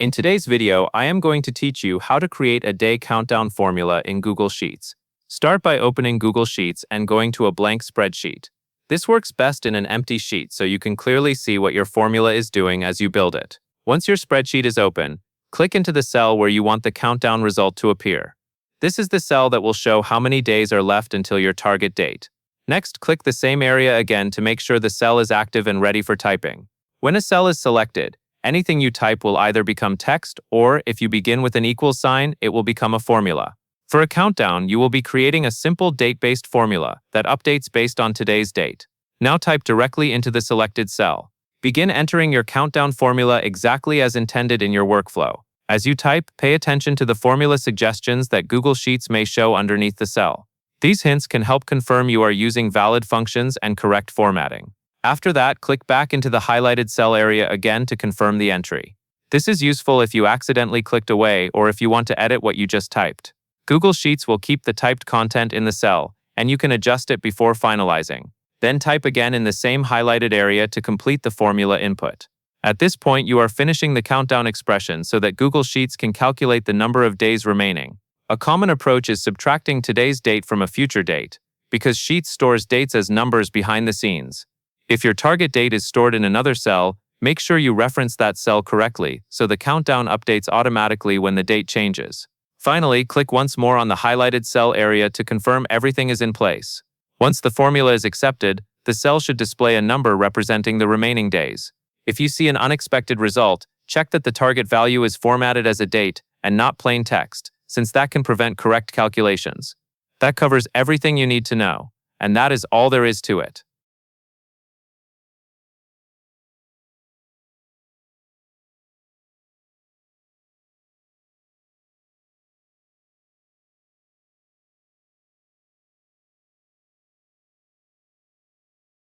In today's video, I am going to teach you how to create a day countdown formula in Google Sheets. Start by opening Google Sheets and going to a blank spreadsheet. This works best in an empty sheet so you can clearly see what your formula is doing as you build it. Once your spreadsheet is open, click into the cell where you want the countdown result to appear. This is the cell that will show how many days are left until your target date. Next, click the same area again to make sure the cell is active and ready for typing. When a cell is selected, anything you type will either become text or, if you begin with an equal sign, it will become a formula. For a countdown, you will be creating a simple date-based formula that updates based on today's date. Now type directly into the selected cell. Begin entering your countdown formula exactly as intended in your workflow. As you type, pay attention to the formula suggestions that Google Sheets may show underneath the cell. These hints can help confirm you are using valid functions and correct formatting. After that, click back into the highlighted cell area again to confirm the entry. This is useful if you accidentally clicked away or if you want to edit what you just typed. Google Sheets will keep the typed content in the cell, and you can adjust it before finalizing. Then type again in the same highlighted area to complete the formula input. At this point, you are finishing the countdown expression so that Google Sheets can calculate the number of days remaining. A common approach is subtracting today's date from a future date, because Sheets stores dates as numbers behind the scenes. If your target date is stored in another cell, make sure you reference that cell correctly so the countdown updates automatically when the date changes. Finally, click once more on the highlighted cell area to confirm everything is in place. Once the formula is accepted, the cell should display a number representing the remaining days. If you see an unexpected result, check that the target value is formatted as a date and not plain text, since that can prevent correct calculations. That covers everything you need to know, and that is all there is to it.